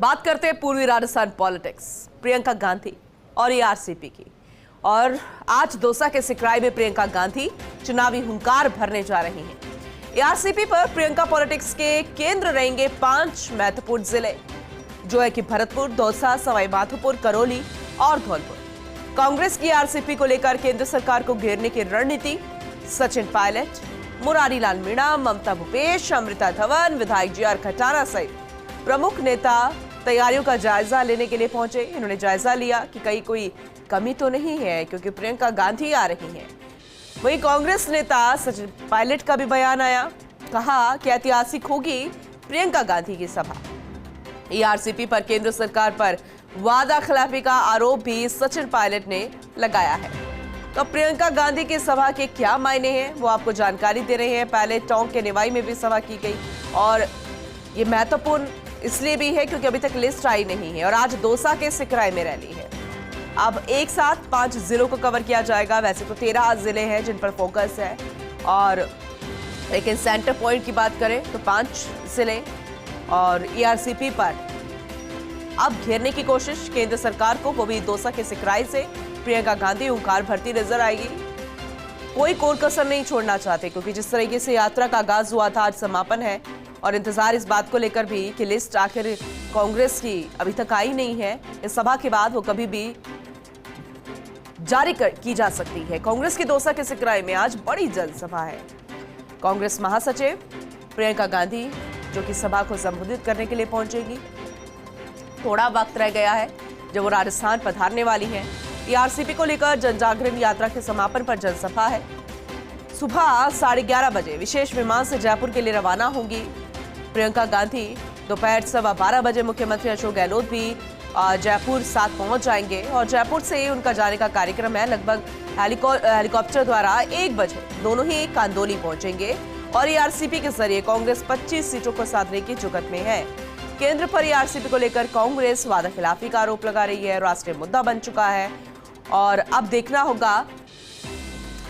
बात करते हैं पूर्वी राजस्थान पॉलिटिक्स, प्रियंका गांधी और एआरसीपी की। और आज दौसा के सिकराई में प्रियंका गांधी चुनावी हुंकार भरने जा रही हैं। एआरसीपी पर प्रियंका पॉलिटिक्स के केंद्र रहेंगे 5 महत्वपूर्ण जिले, जो है कि भरतपुर, दौसा, सवाई माधोपुर, करौली और धौलपुर। कांग्रेस की एआरसीपी को लेकर केंद्र सरकार को घेरने की रणनीति, सचिन पायलट, मुरारी लाल मीणा, ममता भूपेश, अमृता धवन, विधायक जीआर खटाना सहित प्रमुख नेता तैयारियों का जायजा लेने के लिए पहुंचे। इन्होंने जायजा लिया कि कहीं कोई कमी तो नहीं है, क्योंकि प्रियंका गांधी आ रही हैं। वहीं कांग्रेस नेता सचिन पायलट का भी बयान आया, कहा कि ऐतिहासिक होगी प्रियंका गांधी की सभा। एआरसीपी पर केंद्र सरकार पर वादा खिलाफी का आरोप भी सचिन पायलट ने लगाया है। तो प्रियंका गांधी की सभा के क्या मायने हैं, वो आपको जानकारी दे रहे हैं। पहले टोंक के निवाई में भी सभा की गई और ये महत्वपूर्ण इसलिए भी है क्योंकि अभी तक लिस्ट आई नहीं है। और आज दौसा के सिकराई में रैली है। अब एक साथ 5 जिलों को कवर किया जाएगा। वैसे तो 13 जिले हैं जिन पर फोकस है, और लेकिन सेंटर पॉइंट की बात करें तो 5 जिले। और एआरसीपी पर अब घेरने की कोशिश केंद्र सरकार को, वो भी दौसा के सिकराई से। प्रियंका गांधी हुंकार भरती नजर आएगी। कोई कोर कसर नहीं छोड़ना चाहते, क्योंकि जिस तरीके से यात्रा का आगाज हुआ था, आज समापन है। और इंतजार इस बात को लेकर भी कि लिस्ट आखिर कांग्रेस की अभी तक आई नहीं है। इस सभा के बाद वो कभी भी जारी की जा सकती है। कांग्रेस की दौसा के सिकराई में आज बड़ी जनसभा है। कांग्रेस महासचिव प्रियंका गांधी जो कि सभा को संबोधित करने के लिए पहुंचेगी। थोड़ा वक्त रह गया है जब वो राजस्थान पधारने वाली है। एआरसीपी को लेकर जनजागरण यात्रा के समापन पर जनसभा है। सुबह 11:30 बजे विशेष विमान से जयपुर के लिए रवाना होंगी प्रियंका गांधी। दोपहर 12:15 बजे मुख्यमंत्री अशोक गहलोत भी जयपुर साथ पहुंच जाएंगे और जयपुर से उनका जाने का कार्यक्रम है। लगभग हेलीकॉप्टर द्वारा 1 बजे दोनों ही कांदोली पहुंचेंगे। और एआरसीपी के जरिए कांग्रेस 25 सीटों को साधने की जुगत में है। केंद्र पर एआरसीपी को लेकर कांग्रेस वादा खिलाफी का आरोप लगा रही है। राष्ट्रीय मुद्दा बन चुका है और अब देखना होगा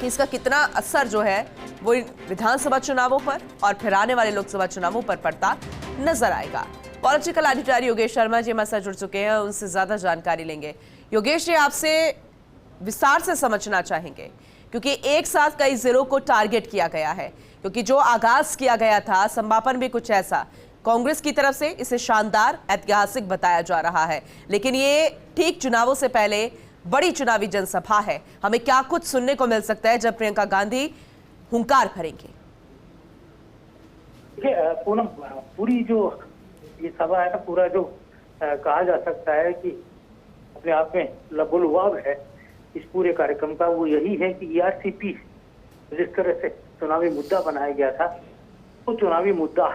कि इसका कितना असर जो है वो विधानसभा चुनावों पर और फिर आने वाले लोकसभा चुनावों पर पड़ता नजर आएगा। पॉलिटिकल एडिटर योगेश शर्मा जी हमारे साथ जुड़ चुके हैं, उनसे ज्यादा जानकारी लेंगे। योगेश जी, आपसे विस्तार से समझना चाहेंगे, क्योंकि एक साथ कई जिलों को टारगेट किया गया है, क्योंकि जो आगाज किया गया था समापन भी कुछ ऐसा। कांग्रेस की तरफ से इसे शानदार, ऐतिहासिक बताया जा रहा है, लेकिन ये ठीक चुनावों से पहले बड़ी चुनावी जनसभा है। हमें क्या कुछ सुनने को मिल सकता है जब प्रियंका गांधी हुंकार भरेंगे? पूनम, पूरी जो ये सभा है ना, पूरा जो कहा जा सकता है कि अपने आप में लबोलुआब है इस पूरे कार्यक्रम का, वो यही है कि एआरसीपी जिस तरह से चुनावी मुद्दा बनाया गया था, वो चुनावी मुद्दा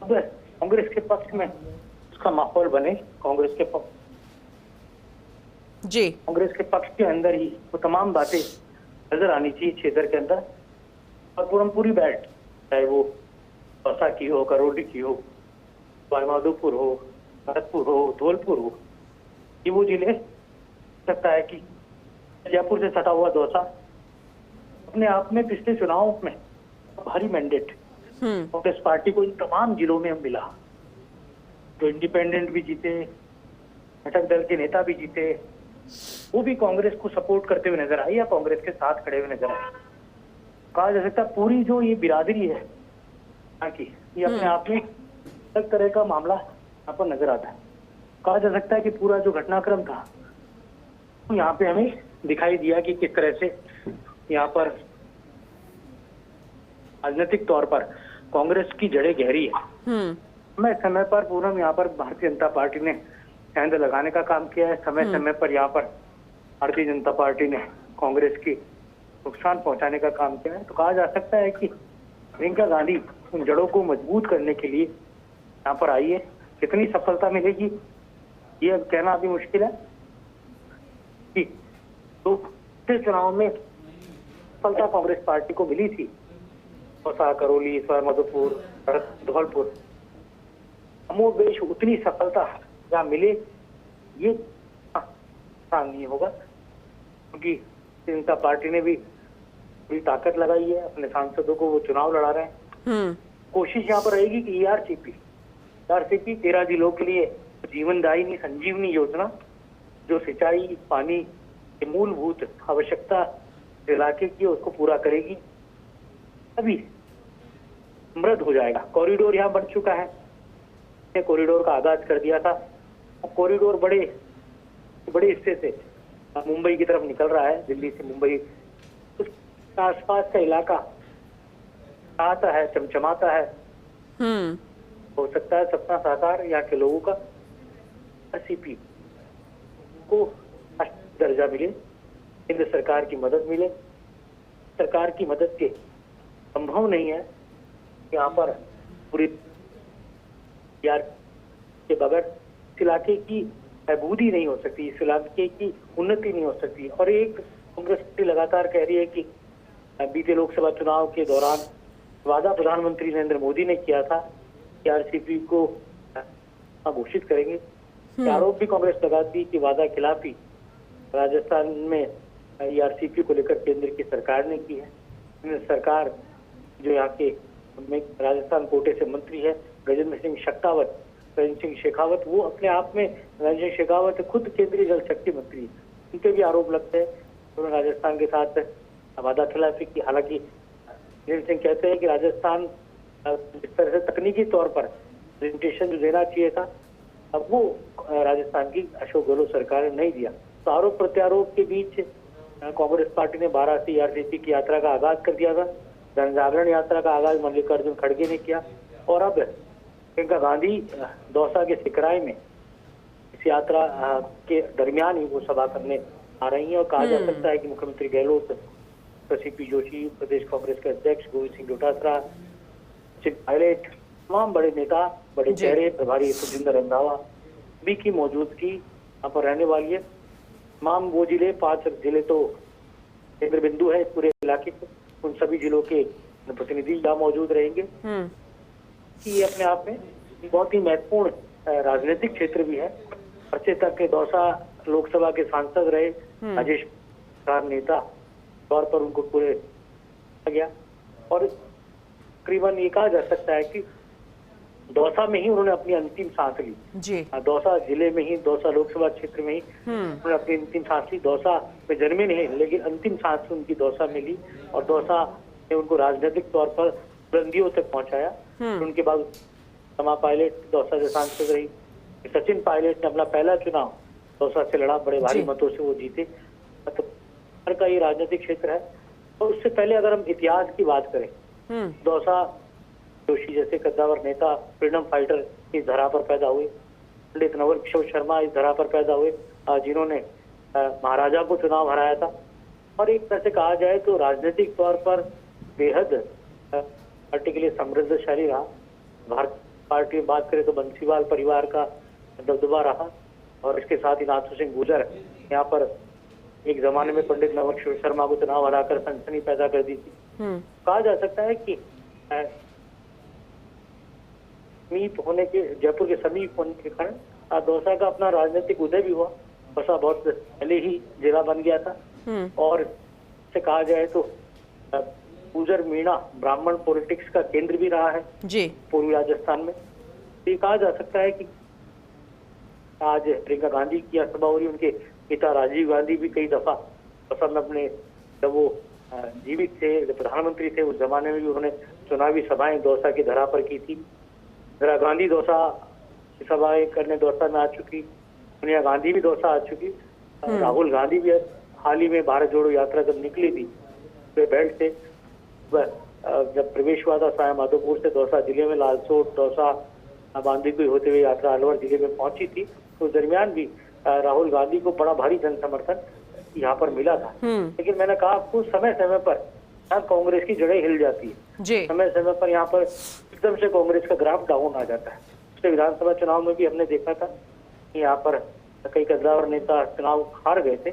अब कांग्रेस के पक्ष में उसका माहौल बने। कांग्रेस के पक्ष के अंदर ही वो तमाम बातें नजर आनी चाहिए क्षेत्र के अंदर। और पूरी बेल्ट, चाहे वो दौसा की हो, करौली की हो, माधोपुर हो, भरतपुर हो, धौलपुर हो, ये वो जिले सकता है कि जयपुर से सटा हुआ दौसा अपने आप में पिछले चुनाव में भारी मैंडेट कांग्रेस पार्टी को इन तमाम जिलों में मिला। तो इंडिपेंडेंट भी जीते, घटक दल के नेता भी जीते, वो भी कांग्रेस को सपोर्ट करते हुए नजर आए या कांग्रेस के साथ खड़े हुए नजर आए। कहा जा सकता है पूरी जो ये बिरादरी है कि ये अपने आप में अलग तरह का मामला यहाँ पर नजर आता है। कहा जा सकता है कि पूरा जो घटनाक्रम था तो यहाँ पे हमें दिखाई दिया कि किस तरह से यहाँ पर राजनीतिक तौर पर कांग्रेस की जड़ें गहरी है। समय पर पूनम यहाँ पर भारतीय जनता पार्टी ने सेंध लगाने का काम किया है। समय समय पर यहाँ पर भारतीय जनता पार्टी ने कांग्रेस की नुकसान पहुंचाने का काम किया है। तो कहा जा सकता है कि प्रियंका गांधी उन जड़ों को मजबूत करने के लिए यहाँ पर आई है। कितनी सफलता मिलेगी ये अब कहना अभी मुश्किल है कि तो चुनाव में सफलता कांग्रेस पार्टी को मिली थी, दौसा, करौली, मधुपुर, धौलपुर, कमोबेश उतनी सफलता जहाँ मिले ये आसान नहीं होगा, क्योंकि जनता पार्टी ने भी पूरी ताकत लगाई है। अपने सांसदों को वो चुनाव लड़ा रहे हैं। कोशिश यहाँ पर रहेगी कि एआरसीपी 13 जिलों के लिए जीवनदायिनी संजीवनी योजना जो सिंचाई पानी की मूलभूत आवश्यकता इलाके की उसको पूरा करेगी, तभी समृद्ध हो जाएगा। कॉरिडोर यहाँ बन चुका है, कॉरिडोर का आगाज कर दिया था। कॉरिडोर बड़े बड़े हिस्से से मुंबई की तरफ निकल रहा है, दिल्ली से मुंबई, उसके आसपास का इलाका आता है, चमचमाता है। हो सकता है सपना साकार यहाँ के लोगों का, आरसीपी को दर्जा मिले, केंद्र सरकार की मदद मिले। सरकार की मदद के संभव नहीं है यहाँ पर पूरी यार के बगैर इस इलाके की बहबूदी नहीं हो सकती, इस इलाके की उन्नति नहीं हो सकती। और एक कांग्रेस पार्टी लगातार कह रही है कि बीते लोकसभा चुनाव के दौरान वादा प्रधानमंत्री नरेंद्र मोदी ने किया था कि आरसीपी को घोषित करेंगे। आरोप भी कांग्रेस लगाती कि वादा खिलाफी राजस्थान में आरसीपी को लेकर केंद्र की सरकार ने की है। केंद्र सरकार जो यहाँ के राजस्थान कोटे से मंत्री है गजेंद्र सिंह शेखावत, वो अपने आप में गजेंद्र सिंह शेखावत खुद केंद्रीय जल शक्ति मंत्री है। उनके भी आरोप लगते हैं उन्होंने राजस्थान के साथ वादा खिलाफी की। हालांकि गजेंद्र सिंह कहते हैं कि राजस्थान जिस तरह से तकनीकी तौर पर प्रेजेंटेशन जो देना चाहिए था, अब वो राजस्थान की अशोक गहलोत सरकार ने नहीं दिया। तो आरोप प्रत्यारोप के बीच कांग्रेस पार्टी ने 12 से आरसीपी की यात्रा का आगाज कर दिया था। जन जागरण यात्रा का आगाज मल्लिकार्जुन खड़गे ने किया और अब प्रियंका गांधी दौसा के सिकराय में इस यात्रा के दरमियान ही वो सभा करने आ रही हैं। और कहा जा सकता है कि मुख्यमंत्री गहलोत, सीपी जोशी, प्रदेश कांग्रेस के अध्यक्ष गोविंद सिंह डोटासरा, सचिन पायलट, तमाम बड़े नेता, बड़े चेहरे, प्रभारी सुजिंदर रंधावा भी की मौजूदगी यहाँ पर रहने वाली है। तमाम वो जिले, 5 जिले तो केंद्र बिंदु है पूरे इलाके के, उन सभी जिलों के प्रतिनिधि यहाँ मौजूद रहेंगे। ये अपने आप में बहुत ही महत्वपूर्ण राजनीतिक क्षेत्र भी है। अच्छे तक के दौसा लोकसभा के सांसद रहे राजेश नेता तौर पर उनको पूरे गया और तकरीबन ये कहा जा सकता है कि दौसा में ही उन्होंने अपनी अंतिम सांस ली जी। दौसा जिले में ही, दौसा लोकसभा क्षेत्र में ही उन्होंने अपनी अंतिम सांस ली। दौसा में जन्मे नहीं लेकिन अंतिम सांस उनकी दौसा में ली और दौसा ने उनको राजनीतिक तौर पर बुलंदियों तक पहुंचाया। उनके बाद समा पायलट दौसा से सांसद रही। सचिन पायलट ने अपना पहला चुनाव दौसा से लड़ा, बड़े भारी मतों से वो जीते। तो का ये राजनीतिक क्षेत्र है। और उससे पहले अगर हम इतिहास की बात करें, दौसा जोशी जैसे कद्दावर नेता, फ्रीडम फाइटर इस धरा पर पैदा हुए। पंडित नवल किशोर शर्मा इस धरा पर पैदा हुए जिन्होंने महाराजा को चुनाव हराया था। और एक तरह से कहा जाए तो राजनीतिक तौर पर बेहद पार्टी के लिए समृद्धशाली रहा। भारत पार्टी में बात करें तो बंसीवाल परिवार का दबदबा रहा और इसके साथ ही नाथू सिंह गुर्जर यहाँ पर एक जमाने में पंडित नवल किशोर शर्मा को चुनाव हराकर सनसनी पैदा कर दी थी। कहा जा सकता है कि समीप होने के, जयपुर के समीप होने के कारण दौसा का अपना राजनीतिक उदय भी हुआ। दौसा बहुत पहले ही जिला बन गया था और से कहा जाए तो गुर्जर मीणा ब्राह्मण पॉलिटिक्स का केंद्र भी रहा है जी पूर्वी राजस्थान में। ये कहा जा सकता है कि आज प्रियंका गांधी की सभा हो रही, उनके पिता राजीव गांधी भी कई दफा दौसा में अपने, जब वो जीवित थे, जब प्रधानमंत्री थे उस जमाने में भी उन्होंने चुनावी सभाएं दौसा की धरा पर की थी। इंदिरा गांधी दौसा सभाएं करने दौसा में आ चुकी, सोनिया गांधी भी दौसा आ चुकी, राहुल गांधी भी हाल ही में भारत जोड़ो यात्रा जब निकली थी बेल्ट से, जब प्रवेश हुआ था साया माधोपुर से दौसा जिले में, लालसोट दौसा बांदीकुई होते हुए यात्रा अलवर जिले में पहुंची थी। तो दरमियान भी राहुल गांधी को बड़ा भारी जन समर्थन यहाँ पर मिला था। लेकिन मैंने कहा आपको समय समय पर कांग्रेस की जड़ें हिल जाती है, समय समय पर यहाँ पर एकदम से कांग्रेस का ग्राफ डाउन आ जाता है। पिछले विधानसभा चुनाव में भी हमने देखा था कि यहाँ पर कई कद्दावर नेता चुनाव हार गए थे।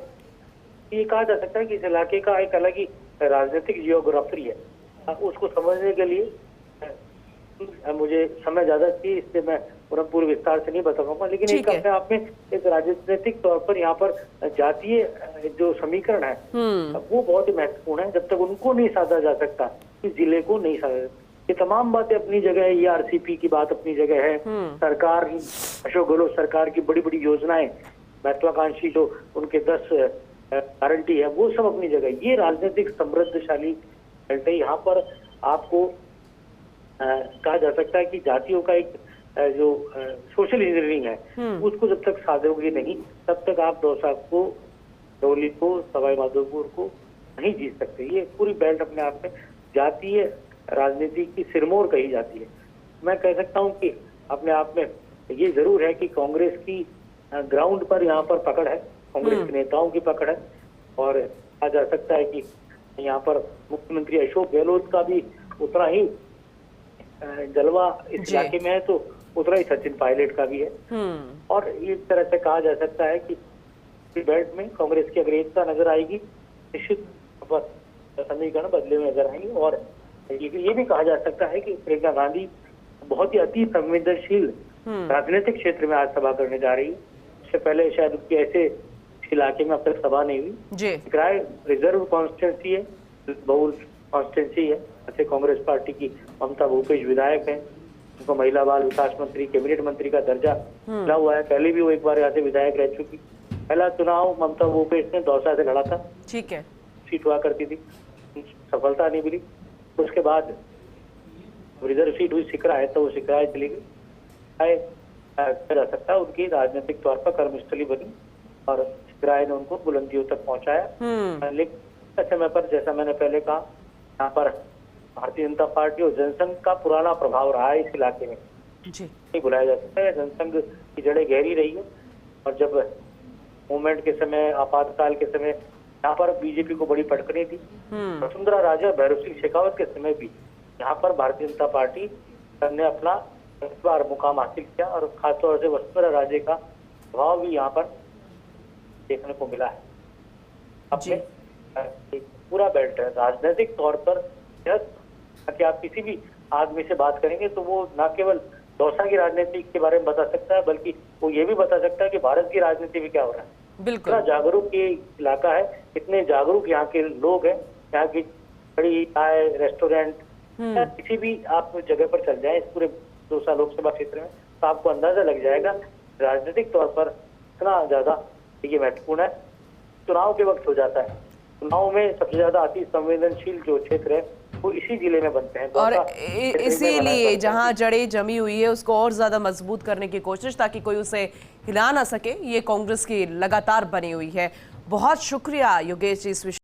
ये कहा जा सकता है कि इस इलाके का एक अलग ही राजनीतिक जियोग्राफी है। उसको समझने के लिए मुझे समय ज्यादा चाहिए, इसलिए मैं पूर्ण विस्तार से नहीं बता पाऊंगा। लेकिन एक अपने आप में एक राजनीतिक तौर पर यहाँ पर जातीय जो समीकरण है वो बहुत ही महत्वपूर्ण है। जब तक उनको नहीं साधा जा सकता, इस जिले को नहीं साधा ये तमाम बातें अपनी जगह है। ये आरसीपी की बात अपनी जगह है। सरकार, अशोक गहलोत सरकार की बड़ी बड़ी योजनाएं, महत्वाकांक्षी जो उनके 10 गारंटी है, वो सब अपनी जगह। ये राजनीतिक समृद्धशाली बेल्ट है। यहाँ पर आपको कहा जा सकता है कि जातियों का एक जो सोशल इंजीनियरिंग है, उसको जब तक साधोगे नहीं, तब तक आप दौसा को, डोली को, सवाई माधोपुर को नहीं जीत सकते। ये पूरी बेल्ट अपने आप में जातीय राजनीति की सिरमौर कही जाती है। मैं कह सकता हूं कि अपने आप में ये जरूर है कि कांग्रेस की ग्राउंड पर यहाँ पर पकड़ है, कांग्रेस के नेताओं की पकड़ है। और कहा जा सकता है कि यहाँ पर मुख्यमंत्री अशोक गहलोत का भी उतना ही जलवा इस इलाके में है, तो उतना ही सचिन पायलट का भी है। और इस तरह से कहा जा सकता है कि बेल्ट में कांग्रेस की अग्रता नजर आएगी, निश्चित समीकरण बदले में नजर आएंगे। और ये भी कहा जा सकता है कि प्रियंका गांधी बहुत ही अति संवेदनशील राजनीतिक क्षेत्र में आज सभा करने जा रही है। इससे पहले शायद उसकी ऐसे इलाके में अब तक सभा नहीं हुई। सिकराय रिजर्व कॉन्स्टिट्यूंसी है, बहुल कॉन्स्टिट्यूंसी है। ऐसे कांग्रेस पार्टी की ममता भूपेश विधायक है, उनको महिला बाल विकास मंत्री, कैबिनेट मंत्री का दर्जा मिला हुआ है। पहले भी वो एक बार यहाँ से विधायक रह चुकी। पहला चुनाव ममता भूपेश ने दौसा से लड़ा था, ठीक है, सीट हुआ करती थी, सफलता नहीं मिली। उसके बाद रिजर्व सीट हुई सिकराय, तो वो सिकराय चली गई। जा सकता है उनकी राजनीतिक तौर पर कर्मस्थली बनी और सिकराय ने उनको बुलंदियों तक पहुंचाया। लेकिन समय पर, जैसा मैंने पहले कहा, यहाँ पर भारतीय जनता पार्टी और जनसंघ का पुराना प्रभाव रहा है इस इलाके में, नहीं भुलाया जा सकता है। जनसंघ की जड़ें गहरी रही है। और जब मूवमेंट के समय, आपातकाल के समय यहाँ पर बीजेपी को बड़ी पटकनी थी। वसुंधरा राजे, भैरव सिंह शेखावत के समय भी यहाँ पर भारतीय जनता पार्टी ने अपना इस बार मुकाम हासिल किया। और खासतौर से वसुंधरा राजे का प्रभाव भी यहाँ पर देखने को मिला है। अपने एक पूरा बेल्ट है राजनीतिक तौर पर। कि आप किसी भी आदमी से बात करेंगे तो वो न केवल दौसा की राजनीति के बारे में बता सकता है, बल्कि वो ये भी बता सकता है कि भारत की राजनीति में क्या हो रहा है। बिल्कुल, इतना जागरूक ये इलाका है, इतने जागरूक यहाँ के लोग हैं। यहाँ की बड़ी चाय, रेस्टोरेंट, किसी भी आप जगह पर चल जाए इस पूरे दौसा लोकसभा क्षेत्र में, तो आपको अंदाजा लग जाएगा राजनीतिक तौर पर इतना ज्यादा ये महत्वपूर्ण है। चुनाव के वक्त हो जाता है। चुनाव में सबसे ज्यादा अति संवेदनशील जो क्षेत्र है वो इसी जिले में बनते हैं। और इसीलिए जहां जड़ें जमी हुई है उसको और ज्यादा मजबूत करने की कोशिश, ताकि कोई उसे हिला ना सके, ये कांग्रेस की लगातार बनी हुई है। बहुत शुक्रिया योगेश जी इस विषय